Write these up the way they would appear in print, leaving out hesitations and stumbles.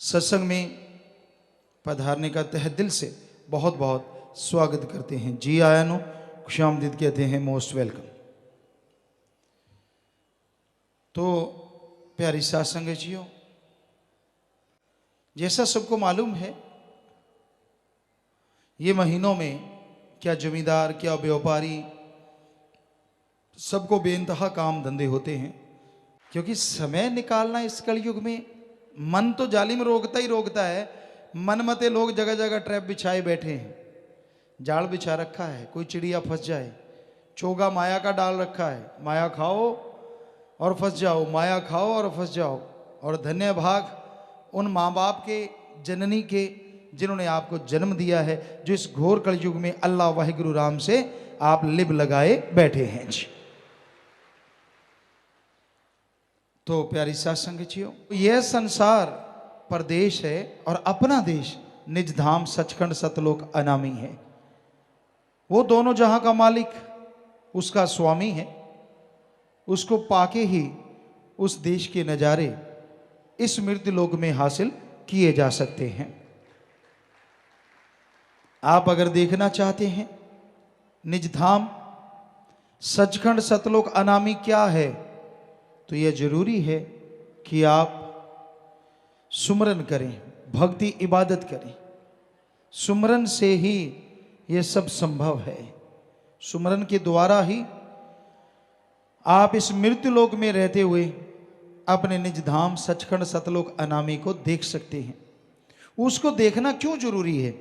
सत्संग में पधारने का तहे दिल से बहुत बहुत स्वागत करते हैं। जी आया नो खुशामदीद कहते हैं, मोस्ट वेलकम। तो प्यारी साथ संगतियों, जैसा सबको मालूम है, ये महीनों में क्या जमींदार क्या व्यापारी सबको बेइंतहा काम धंधे होते हैं, क्योंकि समय निकालना इस कलयुग में मन तो जालिम रोकता ही रोकता है। मनमते लोग जगह जगह ट्रैप बिछाए बैठे हैं, जाल बिछा रखा है, कोई चिड़िया फंस जाए, चोगा माया का डाल रखा है, माया खाओ और फंस जाओ, माया खाओ और फंस जाओ। और धन्य भाग उन माँ बाप के, जननी के, जिन्होंने आपको जन्म दिया है, जो इस घोर कलयुग में अल्लाह वाहिगुरु राम से आप लिब लगाए बैठे हैं जी। तो प्यारी साथ संगतियों, यह संसार परदेश है और अपना देश निज धाम सचखंड सतलोक अनामी है। वो दोनों जहां का मालिक उसका स्वामी है। उसको पाके ही उस देश के नजारे इस मृत्यु लोक में हासिल किए जा सकते हैं। आप अगर देखना चाहते हैं निज धाम सचखंड सतलोक अनामी क्या है, तो यह जरूरी है कि आप सुमरन करें, भक्ति इबादत करें। सुमरन से ही यह सब संभव है। सुमरन के द्वारा ही आप इस मृत्यु लोक में रहते हुए अपने निज धाम सचखंड सतलोक अनामी को देख सकते हैं। उसको देखना क्यों जरूरी है,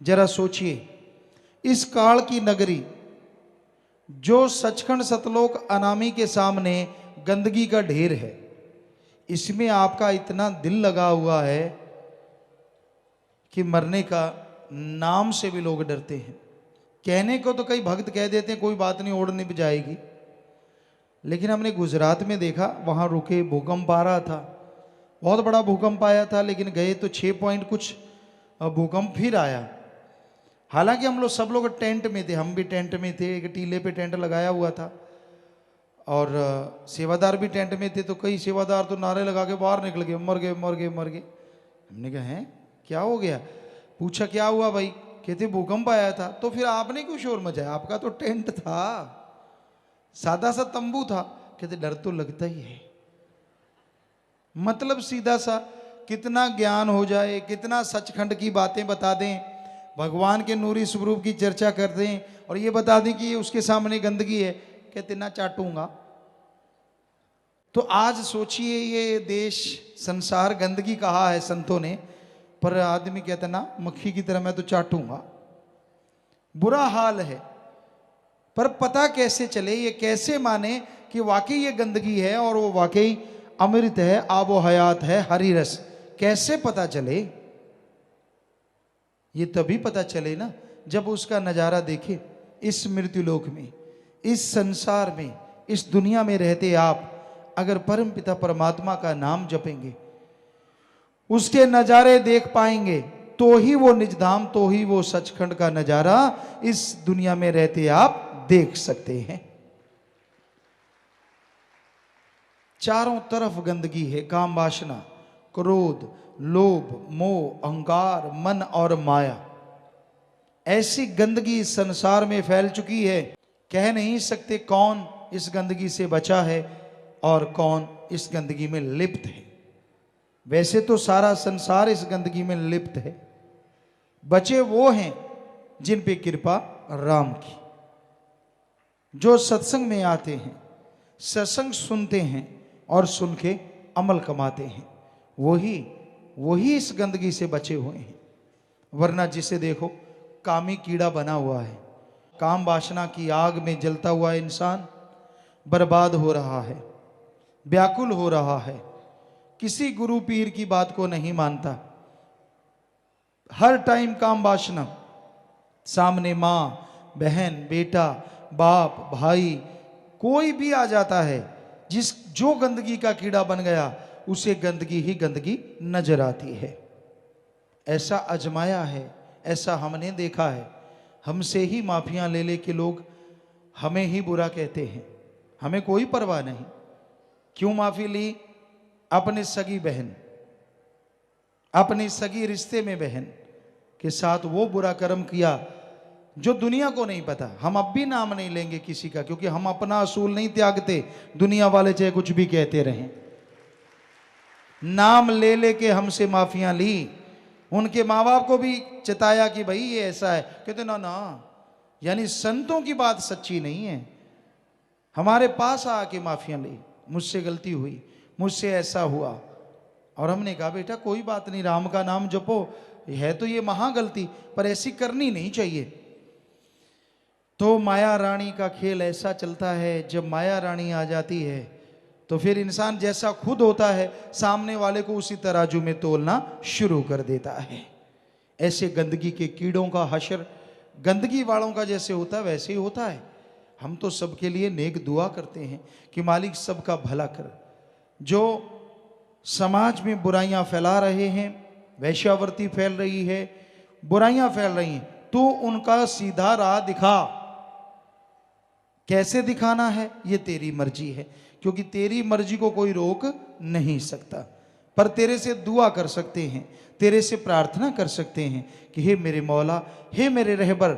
जरा सोचिए। इस काल की नगरी जो सचखंड सतलोक अनामी के सामने गंदगी का ढेर है, इसमें आपका इतना दिल लगा हुआ है कि मरने का नाम से भी लोग डरते हैं। कहने को तो कई भक्त कह देते हैं कोई बात नहीं, ओढ़ निभ जाएगी, लेकिन हमने गुजरात में देखा, वहां रुके, भूकंप आ रहा था, बहुत बड़ा भूकंप आया था, लेकिन गए तो 6 पॉइंट कुछ भूकंप फिर आया। हालांकि हम लोग सब लोग टेंट में थे, हम भी टेंट में थे, एक टीले पे टेंट लगाया हुआ था और सेवादार भी टेंट में थे। तो कई सेवादार तो नारे लगा के बाहर निकल गए, मर गए मर गए मर गए। हमने कहा हैं क्या हो गया, पूछा क्या हुआ भाई, कहते भूकंप आया था। तो फिर आपने क्यों शोर मचाया, आपका तो टेंट था, सादा सा तंबू था। कहते डर तो लगता ही है। मतलब सीधा सा, कितना ज्ञान हो जाए, कितना सचखंड की बातें बता दें, भगवान के नूरी स्वरूप की चर्चा कर दें और ये बता दें कि उसके सामने गंदगी है, कहते ना चाटूंगा। तो आज सोचिए, ये देश संसार गंदगी कहा है संतों ने, पर आदमी कहता ना मक्खी की तरह मैं तो चाटूंगा। बुरा हाल है। पर पता कैसे चले, ये कैसे माने कि वाकई ये गंदगी है और वो वाकई अमृत है, आबो हयात है, हरी रस, कैसे पता चले? ये तभी पता चले ना जब उसका नजारा देखे। इस मृत्यु लोक में, इस संसार में, इस दुनिया में रहते आप अगर परम पिता परमात्मा का नाम जपेंगे, उसके नजारे देख पाएंगे, तो ही वो निजधाम, तो ही वो सचखंड का नजारा इस दुनिया में रहते आप देख सकते हैं। चारों तरफ गंदगी है, काम वासना, क्रोध, लोभ, मोह, अहंकार, मन और माया। ऐसी गंदगी संसार में फैल चुकी है, कह नहीं सकते कौन इस गंदगी से बचा है और कौन इस गंदगी में लिप्त है। वैसे तो सारा संसार इस गंदगी में लिप्त है। बचे वो हैं जिन पे कृपा राम की, जो सत्संग में आते हैं, सत्संग सुनते हैं और सुन के अमल कमाते हैं, वही इस गंदगी से बचे हुए हैं। वरना जिसे देखो कामी कीड़ा बना हुआ है, काम वासना की आग में जलता हुआ इंसान बर्बाद हो रहा है, व्याकुल हो रहा है, किसी गुरु पीर की बात को नहीं मानता। हर टाइम काम वासना, सामने माँ, बहन, बेटा, बाप, भाई, कोई भी आ जाता है, जो गंदगी का कीड़ा बन गया, उसे गंदगी ही गंदगी नजर आती है। ऐसा अजमाया है, ऐसा हमने देखा है। हमसे ही माफियां ले ले के लोग हमें ही बुरा कहते हैं, हमें कोई परवाह नहीं। क्यों माफी ली? अपने सगी बहन, अपनी सगी रिश्ते में बहन के साथ वो बुरा कर्म किया जो दुनिया को नहीं पता। हम अब भी नाम नहीं लेंगे किसी का, क्योंकि हम अपना असूल नहीं त्यागते, दुनिया वाले चाहे कुछ भी कहते रहें। नाम ले लेके हमसे माफियां ली, उनके माँ बाप को भी चिताया कि भाई ये ऐसा है, कहते ना ना, यानी संतों की बात सच्ची नहीं है। हमारे पास आके माफियां ली, मुझसे गलती हुई, मुझसे ऐसा हुआ, और हमने कहा बेटा कोई बात नहीं, राम का नाम जपो, है तो ये महा गलती, पर ऐसी करनी नहीं चाहिए। तो माया रानी का खेल ऐसा चलता है, जब माया रानी आ जाती है तो फिर इंसान जैसा खुद होता है सामने वाले को उसी तराजू में तोलना शुरू कर देता है। ऐसे गंदगी के कीड़ों का हशर गंदगी वालों का जैसे होता है वैसे ही होता है। हम तो सबके लिए नेक दुआ करते हैं कि मालिक सबका भला कर। जो समाज में बुराइयां फैला रहे हैं, वैश्यावृत्ति फैल रही है, बुराइयां फैल रही हैं, तो उनका सीधा राह दिखा। कैसे दिखाना है ये तेरी मर्जी है, क्योंकि तेरी मर्जी को कोई रोक नहीं सकता। पर तेरे से दुआ कर सकते हैं, तेरे से प्रार्थना कर सकते हैं कि हे मेरे मौला, हे मेरे रहबर,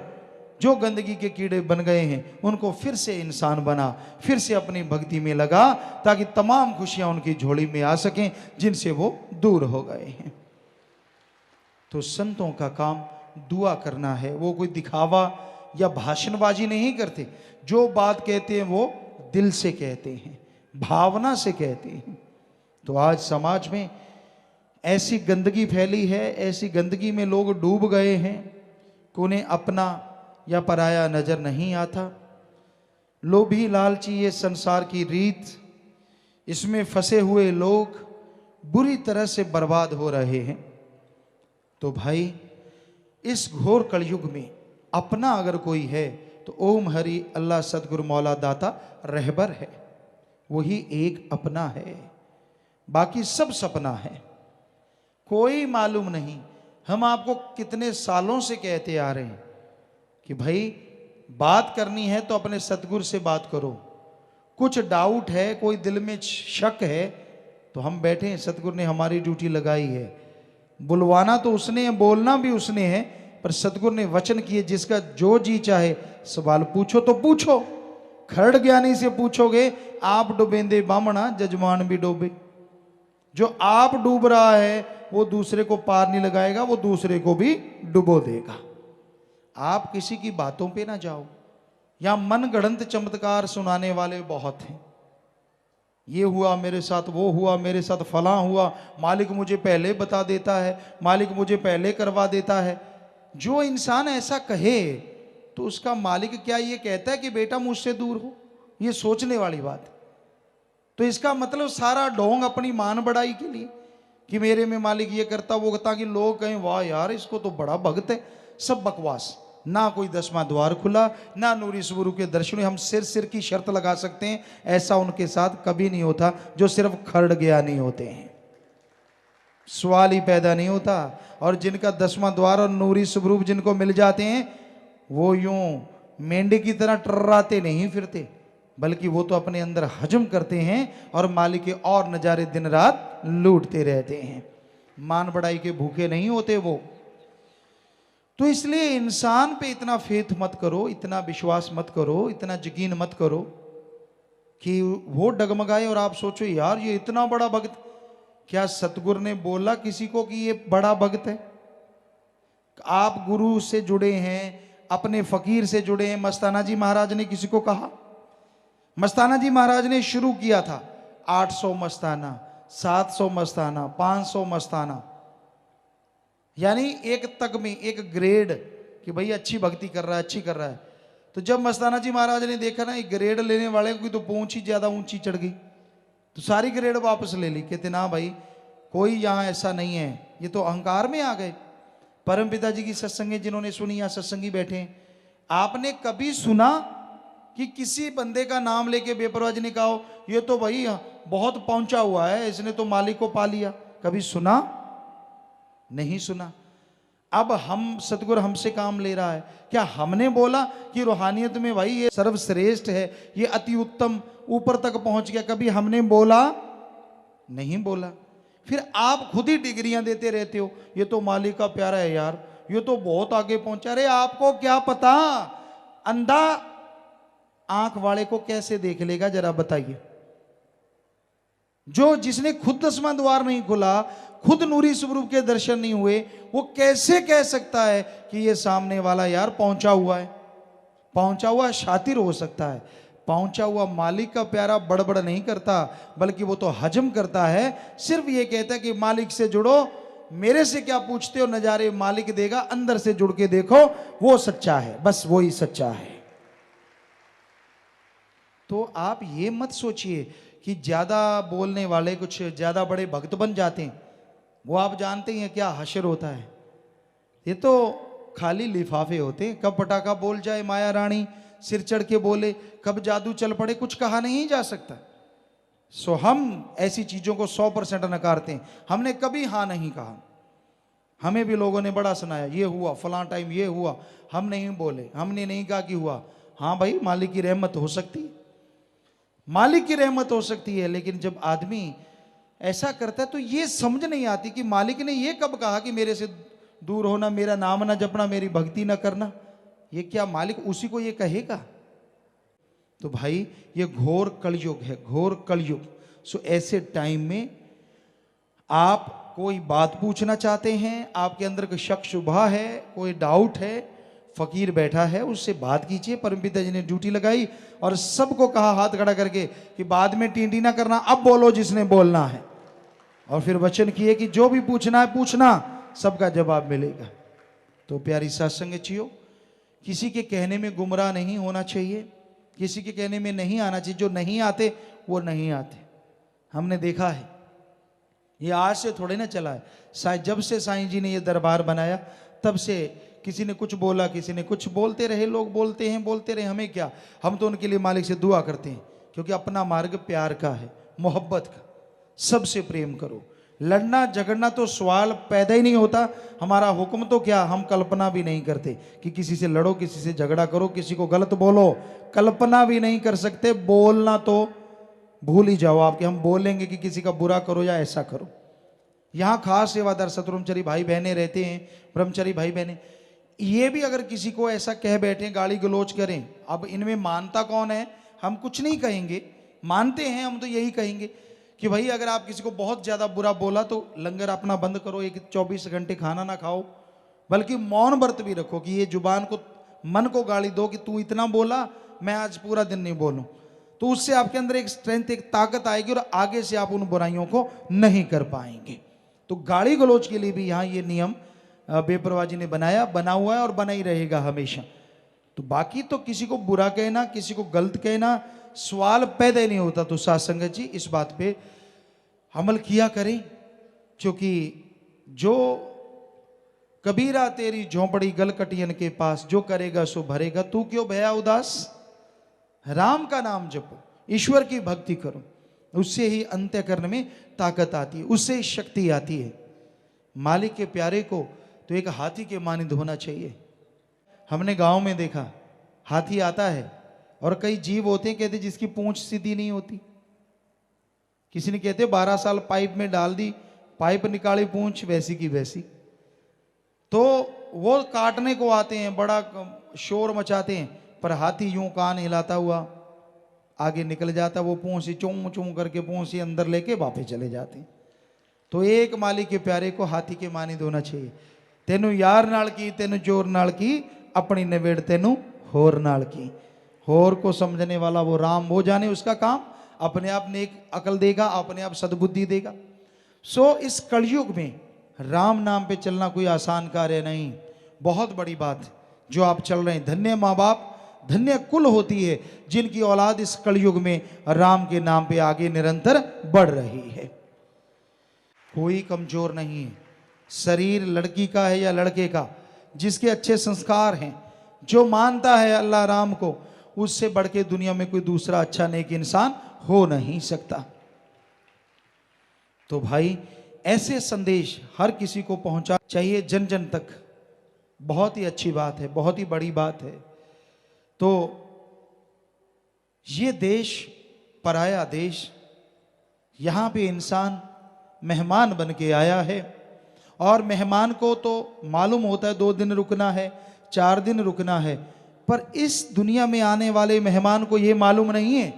जो गंदगी के कीड़े बन गए हैं उनको फिर से इंसान बना, फिर से अपनी भक्ति में लगा, ताकि तमाम खुशियां उनकी झोली में आ सकें जिनसे वो दूर हो गए हैं। तो संतों का काम दुआ करना है, वो कोई दिखावा या भाषणबाजी नहीं करते। जो बात कहते हैं वो दिल से कहते हैं, भावना से कहते हैं। तो आज समाज में ऐसी गंदगी फैली है, ऐसी गंदगी में लोग डूब गए हैं कि उन्हें अपना या पराया नजर नहीं आता। लोभी लालची ये संसार की रीत, इसमें फंसे हुए लोग बुरी तरह से बर्बाद हो रहे हैं। तो भाई इस घोर कलयुग में अपना अगर कोई है तो ओम हरि अल्लाह सतगुरु मौला दाता रहबर है, वही एक अपना है, बाकी सब सपना है। कोई मालूम नहीं। हम आपको कितने सालों से कहते आ रहे हैं कि भाई बात करनी है तो अपने सतगुरु से बात करो। कुछ डाउट है, कोई दिल में शक है, तो हम बैठे हैं, सतगुरु ने हमारी ड्यूटी लगाई है। बुलवाना तो उसने है, बोलना भी उसने है, पर सतगुरु ने वचन किए जिसका जो जी चाहे सवाल पूछो तो पूछो। खरड़ ज्ञानी से पूछोगे आप डूबेंदे बामणा जजमान भी डूबे। जो आप डूब रहा है वो दूसरे को पार नहीं लगाएगा, वो दूसरे को भी डुबो देगा। आप किसी की बातों पे ना जाओ। यहां मन गढ़ंत चमत्कार सुनाने वाले बहुत हैं। ये हुआ मेरे साथ, वो हुआ मेरे साथ, फलां हुआ, मालिक मुझे पहले बता देता है, मालिक मुझे पहले करवा देता है। जो इंसान ऐसा कहे तो उसका मालिक क्या ये कहता है कि बेटा मुझसे दूर हो? ये सोचने वाली बात है। तो इसका मतलब सारा ढोंग अपनी मान बढ़ाई के लिए कि मेरे में मालिक ये करता वो करता, कि लोग कहें वाह यार इसको तो बड़ा भक्त है। सब बकवास। ना कोई 10वां द्वार खुला, ना नूरी स्वरूप के दर्शन। हम सिर की शर्त लगा सकते हैं, ऐसा उनके साथ कभी नहीं होता। जो सिर्फ खरड़ गया नहीं होते हैं, सवाल ही पैदा नहीं होता। और जिनका 10वां द्वार और नूरी स्वरूप जिनको मिल जाते हैं, वो यूं मेंढे की तरह टर्राते नहीं फिरते, बल्कि वो तो अपने अंदर हजम करते हैं और मालिक के और नजारे दिन रात लूटते रहते हैं। मान बढ़ाई के भूखे नहीं होते वो। तो इसलिए इंसान पे इतना फेथ मत करो, इतना विश्वास मत करो, इतना यकीन मत करो कि वो डगमगाए और आप सोचो यार ये इतना बड़ा भक्त। क्या सतगुरु ने बोला किसी को कि ये बड़ा भक्त है? आप गुरु से जुड़े हैं, अपने फकीर से जुड़े हैं। मस्ताना जी महाराज ने किसी को कहा? मस्ताना जी महाराज ने शुरू किया था 800 मस्ताना, 700 मस्ताना, 500 मस्ताना, यानी एक तक में एक ग्रेड कि भाई अच्छी भक्ति कर रहा है, अच्छी कर रहा है। तो जब मस्ताना जी महाराज ने देखा ना एक ग्रेड लेने वाले की तो पूंछ ही ज्यादा ऊंची चढ़ गई, तो सारी ग्रेड वापस ले ली। कहते ना भाई कोई यहाँ ऐसा नहीं है, ये तो अहंकार में आ गए। परम पिता जी की सत्संगे जिन्होंने सुनी, यहाँ सत्संगी बैठे हैं, आपने कभी सुना कि किसी बंदे का नाम लेके बेपरवाह जी ने कहा ये तो भाई बहुत पहुंचा हुआ है, इसने तो मालिक को पा लिया? कभी सुना? नहीं सुना। अब हम सतगुरु हमसे काम ले रहा है, क्या हमने बोला कि रूहानियत में भाई ये सर्वश्रेष्ठ है, ये अति उत्तम, ऊपर तक पहुंच गया? कभी हमने बोला? नहीं बोला। फिर आप खुद ही डिग्रियां देते रहते हो, ये तो मालिक का प्यारा है यार, ये तो बहुत आगे पहुंचा। अरे आपको क्या पता, अंधा आंख वाले को कैसे देख लेगा जरा बताइए। जो जिसने खुद 10वां द्वार नहीं खुला, खुद नूरी स्वरूप के दर्शन नहीं हुए, वो कैसे कह सकता है कि ये सामने वाला यार पहुंचा हुआ है। पहुंचा हुआ शातिर हो सकता है, पहुंचा हुआ मालिक का प्यारा बड़बड़ नहीं करता, बल्कि वो तो हजम करता है। सिर्फ ये कहता है कि मालिक से जुड़ो, मेरे से क्या पूछते हो, नजारे मालिक देगा, अंदर से जुड़ के देखो, वो सच्चा है, बस वो ही सच्चा है। तो आप ये मत सोचिए कि ज्यादा बोलने वाले कुछ ज्यादा बड़े भक्त बन जाते हैं। वो आप जानते ही हैं क्या हशर होता है, ये तो खाली लिफाफे होते हैं। कब पटाखा बोल जाए माया रानी, सिर चढ़ के बोले, कब जादू चल पड़े, कुछ कहा नहीं जा सकता। सो हम ऐसी चीजों को 100% नकारते हैं। हमने कभी हाँ नहीं कहा। हमें भी लोगों ने बड़ा सुनाया, ये हुआ फलां टाइम, ये हुआ, हम नहीं बोले, हमने नहीं कहा कि हुआ। हाँ भाई, मालिक की रहमत हो सकती है, मालिक की रहमत हो सकती है, लेकिन जब आदमी ऐसा करता है तो ये समझ नहीं आती कि मालिक ने ये कब कहा कि मेरे से दूर होना, मेरा नाम ना जपना, मेरी भक्ति ना करना। ये क्या मालिक उसी को ये कहेगा? तो भाई ये घोर कलयुग है, घोर कलयुग। सो ऐसे टाइम में आप कोई बात पूछना चाहते हैं, आपके अंदर कोई शक शुबा है, कोई डाउट है, फकीर बैठा है, उससे बात कीजिए। परमपिता जी ने ड्यूटी लगाई और सबको कहा हाथ खड़ा करके कि बाद में टींटी ना करना, अब बोलो जिसने बोलना है। और फिर वचन किए कि जो भी पूछना है पूछना, सबका जवाब मिलेगा। तो प्यारी सत्संगचियों, किसी के कहने में गुमराह नहीं होना चाहिए, किसी के कहने में नहीं आना चाहिए। जो नहीं आते वो नहीं आते। हमने देखा है, ये आज से थोड़े ना चला है। जब से साईं जी ने ये दरबार बनाया, तब से किसी ने कुछ बोला, किसी ने कुछ, बोलते रहे लोग, बोलते हैं बोलते रहे, हमें क्या। हम तो उनके लिए मालिक से दुआ करते हैं, क्योंकि अपना मार्ग प्यार का है, मोहब्बत का। सबसे प्रेम करो। लड़ना झगड़ना तो सवाल पैदा ही नहीं होता। हमारा हुक्म तो क्या, हम कल्पना भी नहीं करते कि किसी से लड़ो, किसी से झगड़ा करो, किसी को गलत बोलो। कल्पना भी नहीं कर सकते। बोलना तो भूल ही जाओ आप कि हम बोलेंगे कि किसी का बुरा करो या ऐसा करो। यहाँ खास सेवादार सतब्रह्मचारी भाई बहने रहते हैं, ब्रह्मचारी भाई बहने, ये भी अगर किसी को ऐसा कह बैठे, गाली गलोच करें, अब इनमें मानता कौन है? हम कुछ नहीं कहेंगे, मानते हैं हम तो यही कहेंगे कि भाई अगर आप किसी को बहुत ज़्यादा बुरा बोला तो लंगर अपना बंद करो, एक 24 घंटे खाना ना खाओ, बल्कि मौन व्रत भी रखो कि ये जुबान को, मन को गाली दो कि तू इतना बोला, मैं आज पूरा दिन नहीं बोलूं। तो उससे आपके अंदर एक स्ट्रेंथ, एक ताकत आएगी और आगे से आप उन बुराइयों को नहीं कर पाएंगे। तो गाली गलोच के लिए भी यहाँ ये नियम बेपरवाह जी ने बना हुआ है और बना ही रहेगा हमेशा। तो बाकी तो किसी को बुरा कहना, किसी को गलत कहना, सवाल पैदा ही नहीं होता। तो साथ संगत जी इस बात पे अमल किया करें, क्योंकि जो कबीरा तेरी झोंपड़ी गलकटियन के पास, जो करेगा सो भरेगा, तू क्यों भया उदास। राम का नाम जपो, ईश्वर की भक्ति करो, उससे ही अंत्यकरण में ताकत आती है, उससे ही शक्ति आती है। मालिक के प्यारे को तो एक हाथी के मानिंद होना चाहिए। हमने गांव में देखा, हाथी आता है और कई जीव होते हैं, कहते जिसकी पूंछ सीधी नहीं होती। किसी ने कहते 12 साल पाइप में डाल दी, पाइप निकाली, पूंछ वैसी की वैसी। तो वो काटने को आते हैं, बड़ा शोर मचाते हैं, पर हाथी यूं कान हिलाता हुआ आगे निकल जाता, वो पूंछ चूं चूं करके पूंछ अंदर लेके वापस चले जाते। तो एक मालिक के प्यारे को हाथी के मानिंद होना चाहिए। तेनू यार नाल की, तेनू जोर नाल की, अपनी नवेड़ तेनू होर नाल की। होर को समझने वाला वो राम, वो जाने उसका काम, अपने आप नेक अकल देगा, अपने आप सद्बुद्धि देगा। सो इस कलयुग में राम नाम पे चलना कोई आसान कार्य नहीं, बहुत बड़ी बात है जो आप चल रहे हैं। धन्य माँ बाप, धन्य कुल होती है जिनकी औलाद इस कलयुग में राम के नाम पे आगे निरंतर बढ़ रही है। कोई कमजोर नहीं है। शरीर लड़की का है या लड़के का, जिसके अच्छे संस्कार हैं, जो मानता है अल्लाह राम को, उससे बढ़ के दुनिया में कोई दूसरा अच्छा नेक इंसान हो नहीं सकता। तो भाई ऐसे संदेश हर किसी को पहुंचा चाहिए, जन जन तक। बहुत ही अच्छी बात है, बहुत ही बड़ी बात है। तो ये देश पराया देश, यहां पे इंसान मेहमान बन के आया है। और मेहमान को तो मालूम होता है 2 दिन रुकना है, 4 दिन रुकना है, पर इस दुनिया में आने वाले मेहमान को यह मालूम नहीं है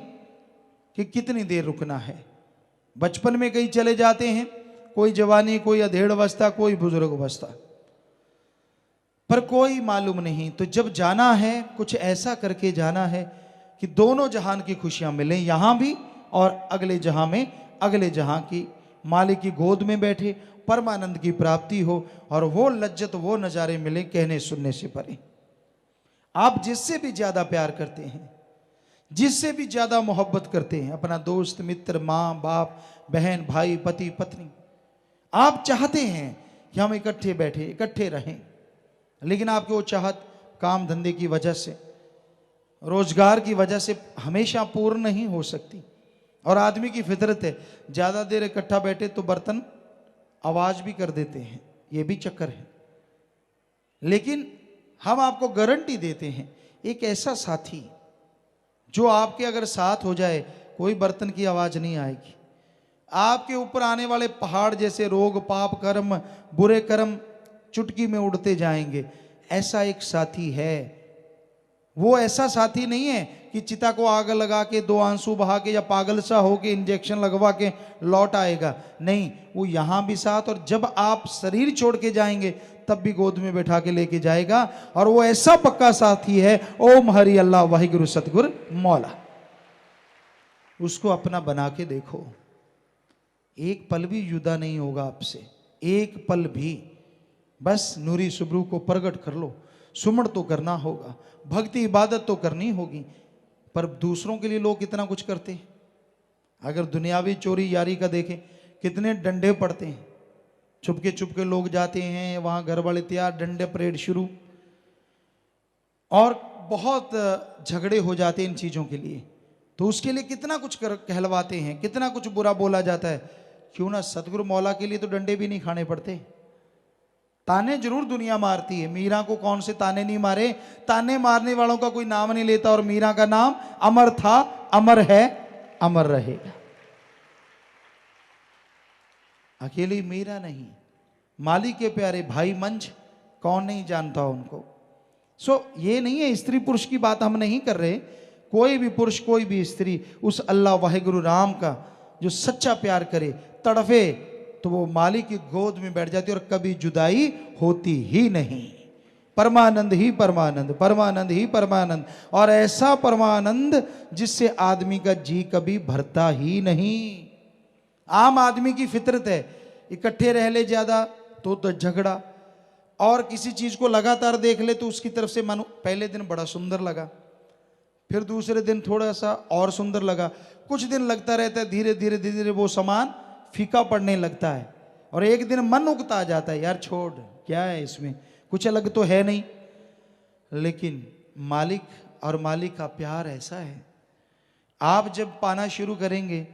कि कितनी देर रुकना है। बचपन में कहीं चले जाते हैं, कोई जवानी, कोई अधेड़ अवस्था, कोई बुजुर्ग अवस्था, पर कोई मालूम नहीं। तो जब जाना है, कुछ ऐसा करके जाना है कि दोनों जहान की खुशियां मिलें, यहां भी और अगले जहां में, अगले जहां की मालिक की गोद में बैठे परमानंद की प्राप्ति हो और वो लज्जत, वो नज़ारे मिले कहने सुनने से परे। आप जिससे भी ज्यादा प्यार करते हैं, जिससे भी ज्यादा मोहब्बत करते हैं, अपना दोस्त, मित्र, माँ बाप, बहन, भाई, पति, पत्नी, आप चाहते हैं कि हम इकट्ठे बैठे, इकट्ठे रहें, लेकिन आपकी वो चाहत काम धंधे की वजह से, रोजगार की वजह से हमेशा पूर्ण नहीं हो सकती। और आदमी की फितरत है, ज्यादा देर इकट्ठा बैठे तो बर्तन आवाज भी कर देते हैं, ये भी चक्कर है। लेकिन हम आपको गारंटी देते हैं, एक ऐसा साथी जो आपके अगर साथ हो जाए, कोई बर्तन की आवाज नहीं आएगी। आपके ऊपर आने वाले पहाड़ जैसे रोग, पाप, कर्म, बुरे कर्म चुटकी में उड़ते जाएंगे। ऐसा एक साथी है। वो ऐसा साथी नहीं है कि चिता को आग लगा के 2 आंसू बहा के या पागल सा हो के इंजेक्शन लगवा के लौट आएगा। नहीं, वो यहां भी साथ, और जब आप शरीर छोड़ के जाएंगे तब भी गोद में बैठा के लेके जाएगा। और वो ऐसा पक्का साथी है, ओम हरि अल्लाह वाहिगुरु सतगुरु मौला। उसको अपना बना के देखो, एक पल भी जुदा नहीं होगा आपसे, एक पल भी। बस नूरी सुबरू को प्रगट कर लो, सुमण तो करना होगा, भक्ति इबादत तो करनी होगी। पर दूसरों के लिए लोग कितना कुछ करते हैं। अगर दुनियावी चोरी यारी का देखें, कितने डंडे पड़ते हैं, चुपके चुपके लोग जाते हैं वहां, घर वाले तैयार, डंडे परेड शुरू, और बहुत झगड़े हो जाते हैं इन चीजों के लिए। तो उसके लिए कितना कुछ कहलवाते हैं, कितना कुछ बुरा बोला जाता है। क्यों ना सतगुरु मौला के लिए तो डंडे भी नहीं खाने पड़ते। ताने जरूर दुनिया मारती है, मीरा को कौन से ताने नहीं मारे। ताने मारने वालों का कोई नाम नहीं लेता, और मीरा का नाम अमर था, अमर है, अमर रहेगा। अकेली मीरा नहीं, माली के प्यारे भाई मंझ, कौन नहीं जानता उनको। ये नहीं है, स्त्री पुरुष की बात हम नहीं कर रहे। कोई भी पुरुष, कोई भी स्त्री उस अल्लाह वाहिगुरु राम का जो सच्चा प्यार करे, तड़फे, तो वो मालिक की गोद में बैठ जाती है और कभी जुदाई होती ही नहीं। परमानंद ही परमानंद, परमानंद ही परमानंद, और ऐसा परमानंद जिससे आदमी का जी कभी भरता ही नहीं। आम आदमी की फितरत है, इकट्ठे रह ले ज्यादा तो झगड़ा, और किसी चीज को लगातार देख ले तो उसकी तरफ से मन, पहले दिन बड़ा सुंदर लगा, फिर दूसरे दिन थोड़ा सा और सुंदर लगा, कुछ दिन लगता रहता है, धीरे धीरे धीरे धीरे वो सामान फीका पड़ने लगता है, और एक दिन मन उकता जाता है, यार छोड़, क्या है इसमें, कुछ अलग तो है नहीं। लेकिन मालिक और मालिक का प्यार ऐसा है, आप जब पाना शुरू करेंगे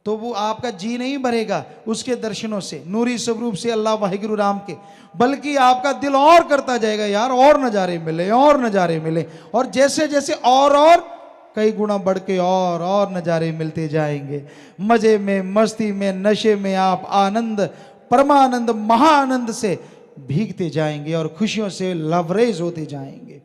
तो वो आपका जी नहीं भरेगा उसके दर्शनों से, नूरी स्वरूप से अल्लाह वाहिगुरु राम के, बल्कि आपका दिल और करता जाएगा, यार और नज़ारे मिले, और नज़ारे मिले। और जैसे जैसे और कई गुना बढ़ के और नज़ारे मिलते जाएंगे। मजे में, मस्ती में, नशे में आप आनंद, परमानंद, महाआनंद से भीगते जाएंगे और खुशियों से लवरेज होते जाएंगे।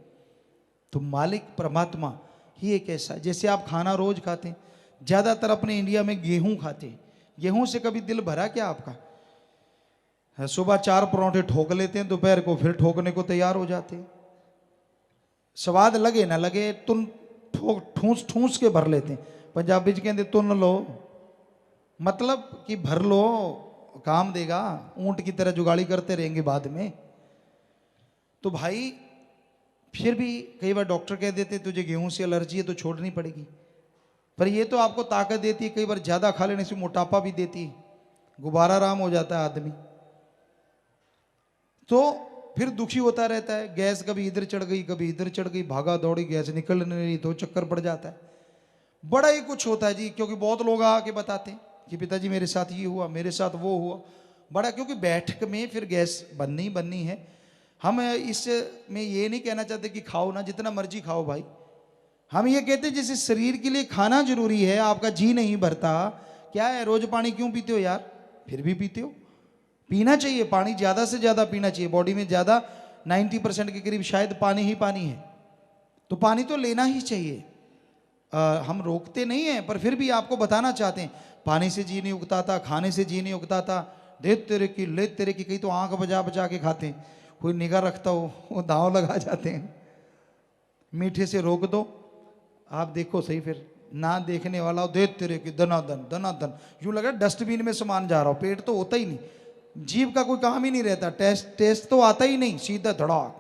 तो मालिक परमात्मा ही एक ऐसा, जैसे आप खाना रोज खाते हैं, ज्यादातर अपने इंडिया में गेहूं खाते हैं, गेहूं से कभी दिल भरा क्या आपका? सुबह 4 परोंठे ठोक लेते हैं, दोपहर को फिर ठोकने को तैयार हो जाते हैं। स्वाद लगे ना लगे, तुम ठूस ठूस के भर लेते हैं। पंजाबी जी कहते तुन लो, मतलब कि भर लो, काम देगा, ऊंट की तरह जुगाड़ी करते रहेंगे बाद में। तो भाई फिर भी कई बार डॉक्टर कह देते तुझे गेहूं से एलर्जी है तो छोड़नी पड़ेगी, पर ये तो आपको ताकत देती है, कई बार ज्यादा खा लेने से मोटापा भी देती है, गुब्बारा राम हो जाता है आदमी, तो फिर दुखी होता रहता है। गैस कभी इधर चढ़ गई, कभी इधर चढ़ गई, भागा दौड़ी, गैस निकल नहीं रही तो चक्कर पड़ जाता है, बड़ा ही कुछ होता है जी। क्योंकि बहुत लोग आके बताते हैं कि पिताजी मेरे साथ ये हुआ, मेरे साथ वो हुआ, बड़ा, क्योंकि बैठक में फिर गैस बननी है। हम इसमें ये नहीं कहना चाहते कि खाओ ना, जितना मर्जी खाओ भाई, हम ये कहते हैं जैसे शरीर के लिए खाना जरूरी है, आपका जी नहीं भरता, क्या है रोज पानी क्यों पीते हो यार, फिर भी पीते हो। पीना चाहिए, पानी ज़्यादा से ज़्यादा पीना चाहिए। बॉडी में ज़्यादा 90% के करीब शायद पानी ही पानी है, तो पानी तो लेना ही चाहिए। हम रोकते नहीं हैं, पर फिर भी आपको बताना चाहते हैं, पानी से जी नहीं उगता था, खाने से जी नहीं उगता था, दे तेरे की ले तेरे की, कहीं तो आंख बजा बजा के खाते हैं, कोई निगाह रखता हो वो दांव लगा जाते हैं। मीठे से रोक दो, आप देखो सही, फिर ना देखने वाला हो दे तेरे की दनादन दनादन, यूँ लगा डस्टबिन में सामान जा रहा हो। पेट तो होता ही नहीं, जीभ का कोई काम ही नहीं रहता, टेस्ट तो आता ही नहीं, सीधा धड़ाक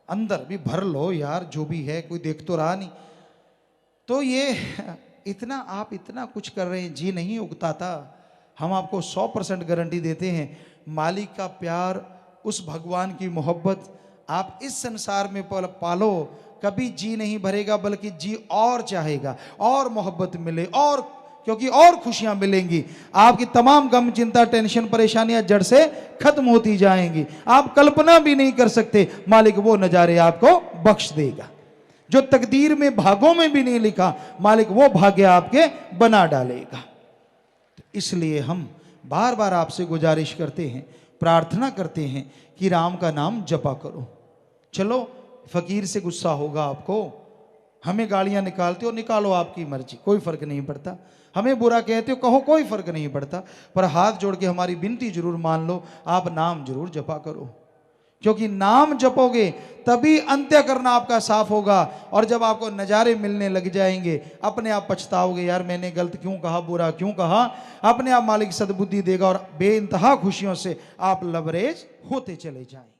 अंदर भी भर लो यार, जो भी है कोई देख तो रहा नहीं। तो ये इतना आप इतना कुछ कर रहे हैं, जी नहीं उगता था। हम आपको 100% गारंटी देते हैं, मालिक का प्यार, उस भगवान की मोहब्बत आप इस संसार में पालो, कभी जी नहीं भरेगा, बल्कि जी और चाहेगा, और मोहब्बत मिले, और क्योंकि और खुशियां मिलेंगी। आपकी तमाम गम चिंता टेंशन परेशानियां जड़ से खत्म होती जाएंगी। आप कल्पना भी नहीं कर सकते, मालिक वो नजारे आपको बख्श देगा जो तकदीर में भागों में भी नहीं लिखा, मालिक वो भाग्य आपके बना डालेगा। तो इसलिए हम बार बार आपसे गुजारिश करते हैं, प्रार्थना करते हैं कि राम का नाम जपा करो। चलो फकीर से गुस्सा होगा आपको, हमें गालियां निकालते हो, निकालो आपकी मर्जी, कोई फर्क नहीं पड़ता। हमें बुरा कहते हो, कहो, कोई फर्क नहीं पड़ता। पर हाथ जोड़ के हमारी विनती जरूर मान लो, आप नाम जरूर जपा करो, क्योंकि नाम जपोगे तभी अंत्य करना आपका साफ होगा। और जब आपको नज़ारे मिलने लग जाएंगे, अपने आप पछताओगे, यार मैंने गलत क्यों कहा, बुरा क्यों कहा। अपने आप मालिक सद्बुद्धि देगा और बेइंतहा खुशियों से आप लबरेज होते चले जाएंगे।